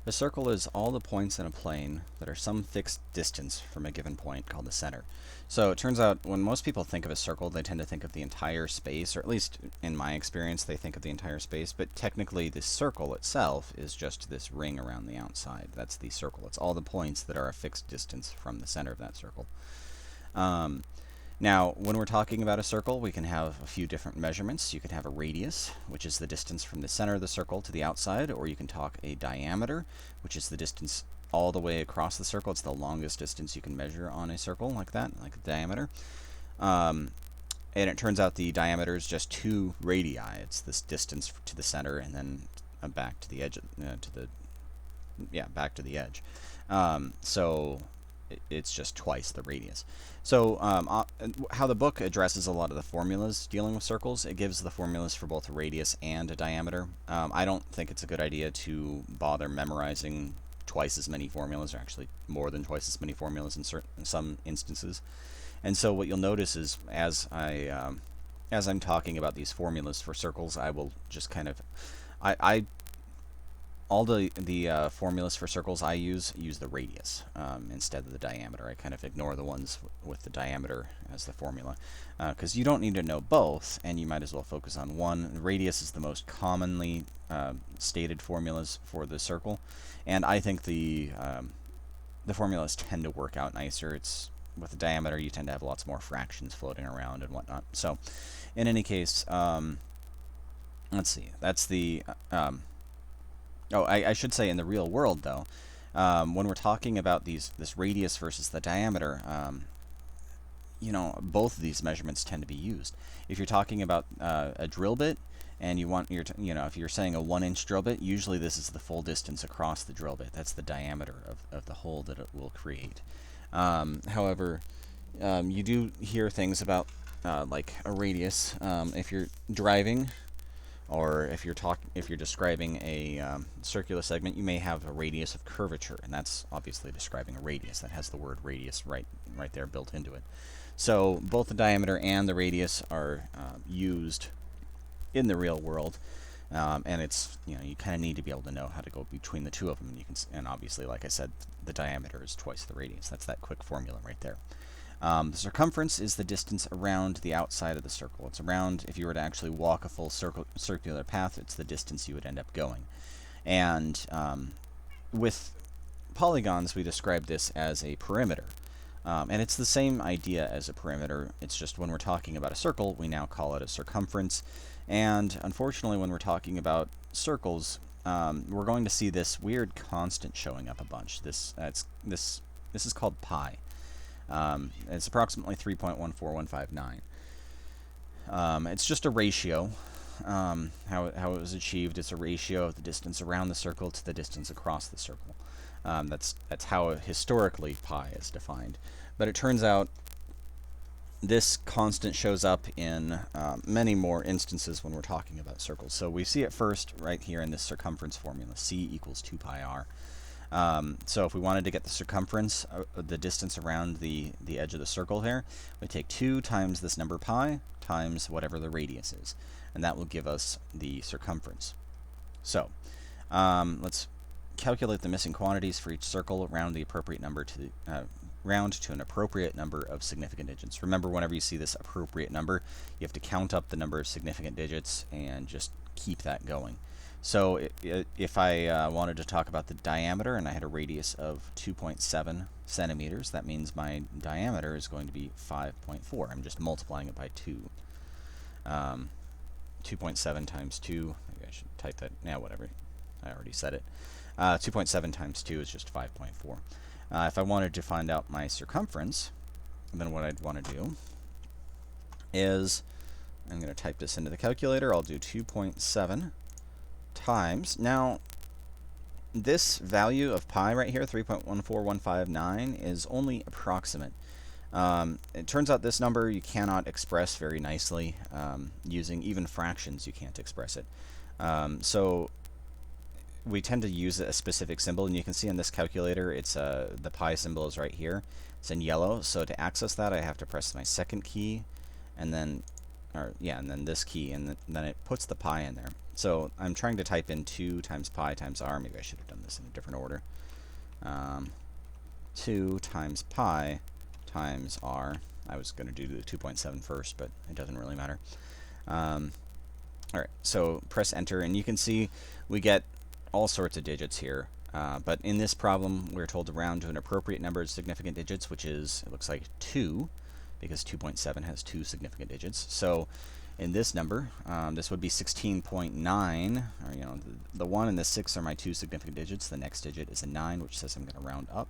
A circle is all the points in a plane that are some fixed distance from a given point called the center. So it turns out when most people think of a circle, they tend to think of the entire space, or at least in my experience, they think of the entire space, but technically the circle itself is just this ring around the outside. That's the circle. It's all the points that are a fixed distance from the center of that circle. Um, Now, when we're talking about a circle, we can have a few different measurements. You can have a radius, which is the distance from the center of the circle to the outside, or you can talk a diameter, which is the distance all the way across the circle. It's the longest distance you can measure on a circle like that, like a diameter. And it turns out the diameter is just 2 radii. It's this distance to the center and then back to the edge, back to the edge. So it's just twice the radius. So how the book addresses a lot of the formulas dealing with circles, it gives the formulas for both a radius and a diameter. I don't think it's a good idea to bother memorizing twice as many formulas, or actually more than twice as many formulas in some instances. And so what you'll notice is as I'm talking about these formulas for circles, I will just kind of all the formulas for circles I use the radius instead of the diameter. I kind of ignore the ones with the diameter as the formula because you don't need to know both, and you might as well focus on one. The radius is the most commonly stated formulas for the circle, and I think the formulas tend to work out nicer. It's with the diameter you tend to have lots more fractions floating around and whatnot. So in any case, let's see, that's the I should say in the real world, though, when we're talking about this radius versus the diameter, both of these measurements tend to be used. If you're talking about a drill bit, and you want if you're saying a 1-inch drill bit, usually this is the full distance across the drill bit. That's the diameter of the hole that it will create. However, you do hear things about like a radius. If you're driving, or if you're describing a circular segment, you may have a radius of curvature, and that's obviously describing a radius. That has the word radius right there built into it. So both the diameter and the radius are used in the real world, and it's you kind of need to be able to know how to go between the two of them. And obviously, like I said, the diameter is twice the radius. That's that quick formula right there. The circumference is the distance around the outside of the circle. It's around, if you were to actually walk a full circular path, it's the distance you would end up going. And with polygons, we describe this as a perimeter. And it's the same idea as a perimeter. It's just when we're talking about a circle, we now call it a circumference. And unfortunately, when we're talking about circles, we're going to see this weird constant showing up a bunch. This is called pi. It's approximately 3.14159. It's just a ratio. How it was achieved, it's a ratio of the distance around the circle to the distance across the circle. That's how historically pi is defined. But it turns out this constant shows up in many more instances when we're talking about circles. So we see it first right here in this circumference formula, c equals 2 pi r. So if we wanted to get the circumference, the distance around the edge of the circle here, we take 2 times this number pi times whatever the radius is, and that will give us the circumference. So let's calculate the missing quantities for each circle, round the appropriate number to round to an appropriate number of significant digits. Remember, whenever you see this appropriate number, you have to count up the number of significant digits and just keep that going. So if I wanted to talk about the diameter and I had a radius of 2.7 centimeters, that means my diameter is going to be 5.4. I'm just multiplying it by 2. 2.7 times 2, maybe I should type that, whatever, I already said it. 2.7 times 2 is just 5.4. If I wanted to find out my circumference, then what I'd want to do is, I'm going to type this into the calculator. I'll do 2.7 times, now this value of pi right here, 3.14159, is only approximate. It turns out this number you cannot express very nicely using even fractions. You can't express it. So we tend to use a specific symbol, and you can see in this calculator it's the pi symbol is right here. It's in yellow, so to access that I have to press my second key and then and then this key, and then it puts the pi in there. So I'm trying to type in 2 times pi times r. Maybe I should have done this in a different order. 2 times pi times r. I was going to do the 2.7 first, but it doesn't really matter. Alright, so press enter, and you can see we get all sorts of digits here. But in this problem, we're told to round to an appropriate number of significant digits, which is, it looks like 2, because 2.7 has 2 significant digits. So in this number, this would be 16.9, or the 1 and the 6 are my 2 significant digits. The next digit is a 9, which says I'm going to round up.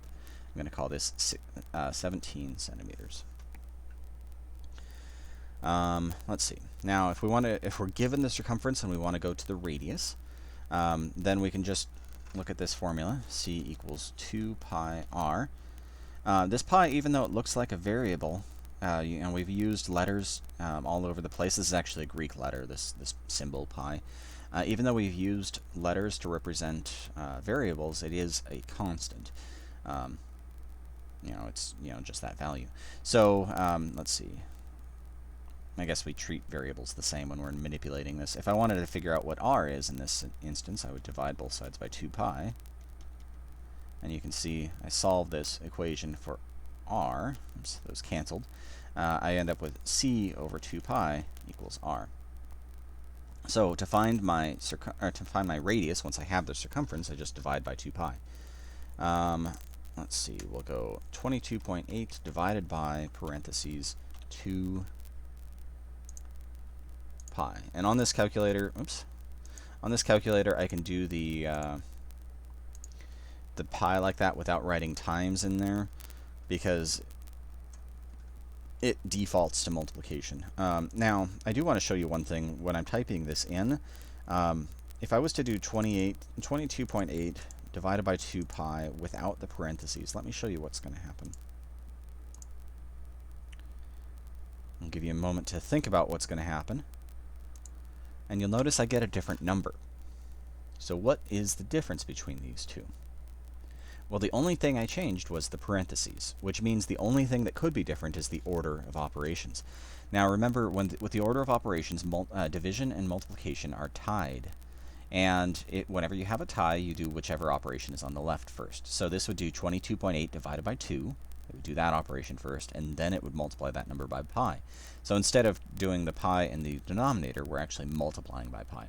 I'm going to call this 17 centimeters. Let's see. Now, if we're given the circumference and we want to go to the radius, then we can just look at this formula, c equals 2 pi r. This pi, even though it looks like a variable, we've used letters all over the place. This is actually a Greek letter, this symbol pi. Even though we've used letters to represent variables, it is a constant. It's just that value. So let's see. I guess we treat variables the same when we're manipulating this. If I wanted to figure out what r is in this instance, I would divide both sides by 2 pi. And you can see I solve this equation for r. Oops, those canceled. I end up with c over 2 pi equals r. So to find my radius, once I have the circumference, I just divide by 2 pi. Let's see, we'll go 22.8 divided by parentheses 2 pi. And on this calculator, I can do the pi like that without writing times in there, because it defaults to multiplication. Now, I do want to show you one thing. When I'm typing this in, if I was to do 22.8 divided by 2 pi without the parentheses, let me show you what's going to happen. I'll give you a moment to think about what's going to happen. And you'll notice I get a different number. So what is the difference between these two? Well, the only thing I changed was the parentheses, which means the only thing that could be different is the order of operations. Now remember, with the order of operations, division and multiplication are tied. And whenever you have a tie, you do whichever operation is on the left first. So this would do 22.8 divided by 2. It would do that operation first, and then it would multiply that number by pi. So instead of doing the pi in the denominator, we're actually multiplying by pi.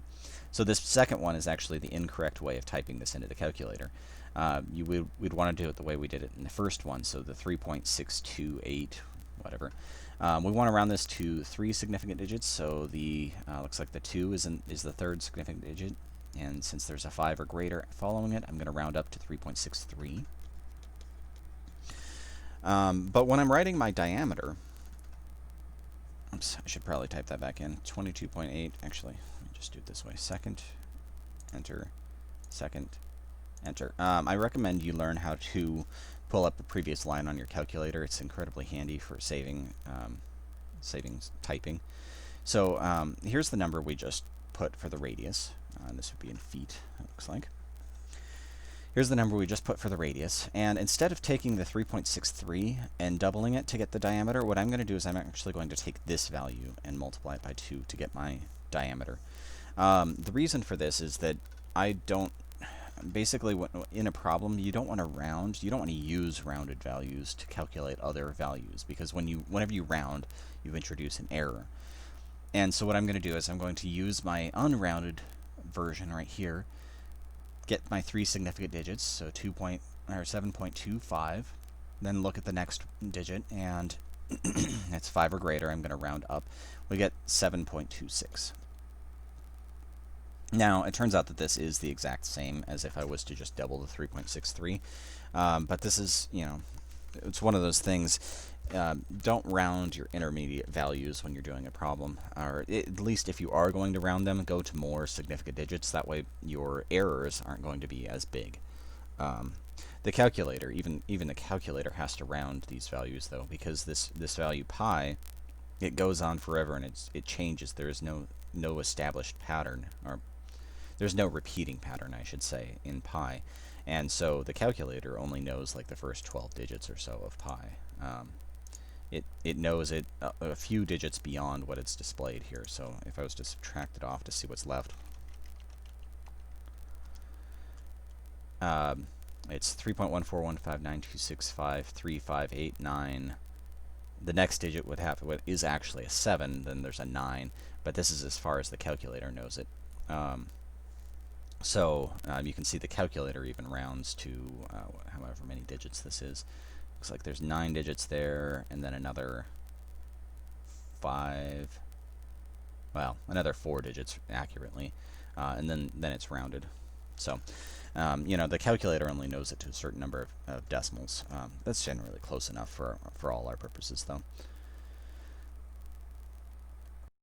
So this second one is actually the incorrect way of typing this into the calculator. We'd want to do it the way we did it in the first one, so the 3.628, whatever. We want to round this to 3 significant digits, so the looks like the 2 is the third significant digit, and since there's a 5 or greater following it, I'm going to round up to 3.63. But when I'm writing my diameter, oops, I should probably type that back in. 22.8, actually, let me just do it this way. Second, enter, second, enter. I recommend you learn how to pull up a previous line on your calculator. It's incredibly handy for saving typing. So here's the number we just put for the radius. This would be in feet, it looks like. Here's the number we just put for the radius, and instead of taking the 3.63 and doubling it to get the diameter, what I'm going to do is I'm actually going to take this value and multiply it by 2 to get my diameter. The reason for this is that basically in a problem, you don't want to round, you don't want to use rounded values to calculate other values, because whenever you round, you introduce an error. And so what I'm going to do is I'm going to use my unrounded version right here, get my 3 significant digits, so 7.25, then look at the next digit, and it's 5 or greater. I'm going to round up. We get 7.26. Now, it turns out that this is the exact same as if I was to just double the 3.63, but this is, it's one of those things. Don't round your intermediate values when you're doing a problem, or at least if you are going to round them, go to more significant digits. That way your errors aren't going to be as big. The calculator, even the calculator has to round these values though, because this value pi, it goes on forever and it changes. There is no established pattern, or there's no repeating pattern, I should say, in pi. And so the calculator only knows like the first 12 digits or so of pi. it knows it a few digits beyond what it's displayed here. So if I was to subtract it off to see what's left, it's 3.14159265358 The next digit would have is actually a 7, then there's a 9, but this is as far as the calculator knows it. You can see the calculator even rounds to however many digits this is. Looks like there's 9 digits there, and then another 5, well, another 4 digits accurately, and then it's rounded. So, the calculator only knows it to a certain number of decimals. That's generally close enough for all our purposes, though.